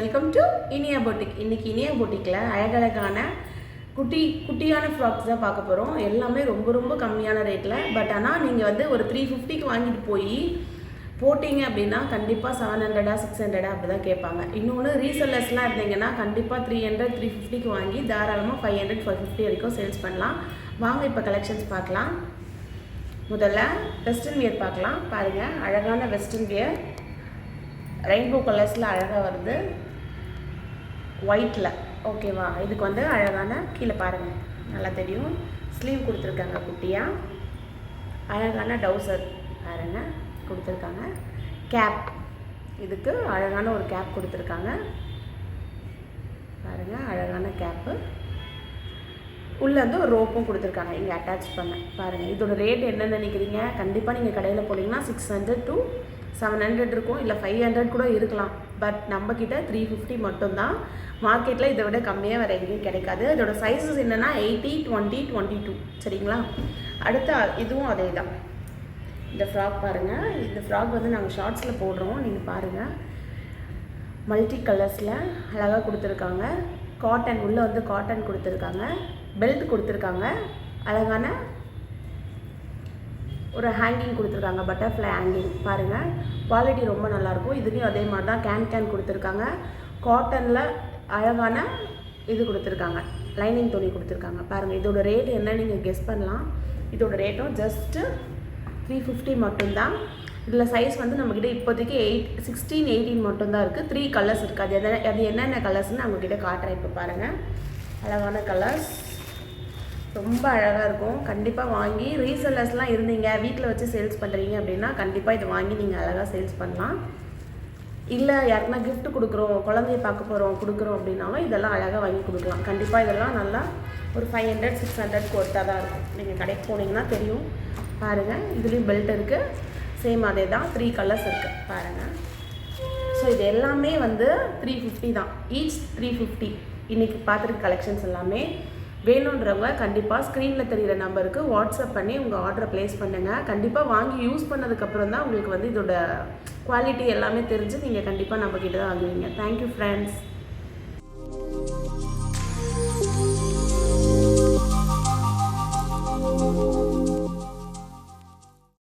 Welcome to Iniya boutique. இன்றைக்கி இனியா பொட்டிக்கில் அழகழகான குட்டியான ஃப்ராக்ஸ் தான் பார்க்க போகிறோம். எல்லாமே ரொம்ப கம்மியான ரேட்டில். பட் ஆனால் நீங்கள் வந்து ஒரு 350க்கு வாங்கிட்டு போய் போட்டிங்க அப்படின்னா கண்டிப்பாக 700 600 அப்படி தான் கேட்பாங்க. இன்னொன்று ரீசெல்லர்ஸ்லாம் இருந்தீங்கன்னா கண்டிப்பாக 300 350க்கு வாங்கி தாராளமாக 500 550 வரைக்கும் சேல்ஸ் பண்ணலாம். வாங்க இப்போ கலெக்ஷன்ஸ் பார்க்கலாம். முதல்ல வெஸ்டர்ன் வியர் பார்க்கலாம். பாருங்கள், அழகான வெஸ்டர்ன் வியர் ரெயின்போ கலர்ஸில் அழகாக வருது, ஒயிட்டில். ஓகேவா? இதுக்கு வந்து அழகான கீழே பாருங்கள், நல்லா தெரியும், ஸ்லீவ் கொடுத்துருக்காங்க குட்டியாக. அழகான டவுசர் பாருங்கள் கொடுத்துருக்காங்க. கேப், இதுக்கு அழகான ஒரு கேப் கொடுத்துருக்காங்க பாருங்கள், அழகான கேப்பு. உள்ளே வந்து ஒரு ரோப்பும் கொடுத்துருக்காங்க இங்கே அட்டாச் பண்ண. பாருங்கள், இதோட ரேட் என்னன்னு நினைக்கிறீங்க? கண்டிப்பாக நீங்கள் கடையில் போனீங்கன்னா 600 to 700 இருக்கும், இல்லை 500 கூட இருக்கலாம். பட் நம்மக்கிட்ட 350 மட்டும்தான். மார்க்கெட்டில் இதை விட கம்மியாக வேறு எங்கேயும் கிடைக்காது. இதோட சைஸஸ் என்னென்னா 80 20 22. சரிங்களா? அடுத்து இதுவும் அதே தான். இந்த ஃப்ராக் பாருங்கள், இந்த ஃப்ராக் வந்து நாங்கள் ஷார்ட்ஸில் போடுறோம், நீங்கள் பாருங்கள். மல்டி கலர்ஸில் அழகாக கொடுத்துருக்காங்க. காட்டன், உள்ளே வந்து காட்டன் கொடுத்துருக்காங்க. பெல்ட் கொடுத்துருக்காங்க. அழகான ஒரு ஹேங்கிங் கொடுத்துருக்காங்க, பட்டர்ஃப்ளை ஹேங்கிங். பாருங்கள், குவாலிட்டி ரொம்ப நல்லாயிருக்கும். இதுலேயும் அதே மாதிரி தான் கேன் கொடுத்துருக்காங்க. காட்டனில் அழகான இது கொடுத்துருக்காங்க, லைனிங் துணி கொடுத்துருக்காங்க. பாருங்கள், இதோட ரேட் என்ன நீங்கள் கெஸ் பண்ணலாம். இதோட ரேட்டும் ஜஸ்ட்டு 350 மட்டும்தான். இதில் சைஸ் வந்து நம்மக்கிட்ட இப்போதைக்கு 16 18 மட்டும்தான் இருக்குது. 3 கலர்ஸ் இருக்குது. அது என்னென்ன கலர்ஸ்ன்னு அவங்கக்கிட்ட காட்டுறேன். இப்போ பாருங்கள், அழகான கலர்ஸ், ரொம்ப அழகாக இருக்கும். கண்டிப்பாக வாங்கி ரீசெல்லர்ஸ்லாம் இருந்தீங்க, வீட்டில் வச்சு சேல்ஸ் பண்ணுறீங்க அப்படின்னா கண்டிப்பாக இதை வாங்கி நீங்கள் அழகாக சேல்ஸ் பண்ணலாம். இல்லை யாருக்குன்னா கிஃப்ட் கொடுக்குறோம், குழந்தைய பார்க்க போகிறோம் கொடுக்குறோம் அப்படின்னாலும் இதெல்லாம் அழகாக வாங்கி கொடுக்கலாம். கண்டிப்பாக இதெல்லாம் நல்லா ஒரு 500 600 ஒர்த்தாக தான் இருக்கும். நீங்கள் கடைக்கு போனீங்கன்னா தெரியும். பாருங்கள், இதுலேயும் பெல்ட் இருக்குது, சேம் அதே தான். 3 கலர்ஸ் இருக்குது பாருங்கள். ஸோ இது எல்லாமே வந்து 350 தான், ஈச் 350. இன்றைக்கி பார்த்துருக்க கலெக்ஷன்ஸ் எல்லாமே வேணுன்றவங்க கண்டிப்பாக ஸ்க்ரீனில் தெரிகிற நம்பருக்கு வாட்ஸ்அப் பண்ணி உங்கள் ஆர்டரை ப்ளேஸ் பண்ணுங்கள். கண்டிப்பாக வாங்கி யூஸ் பண்ணதுக்கப்புறம் தான் உங்களுக்கு வந்து இதோட குவாலிட்டி எல்லாமே தெரிஞ்சு நீங்கள் கண்டிப்பாக நம்மக்கிட்ட தான் வாங்குவீங்க. Thank you friends.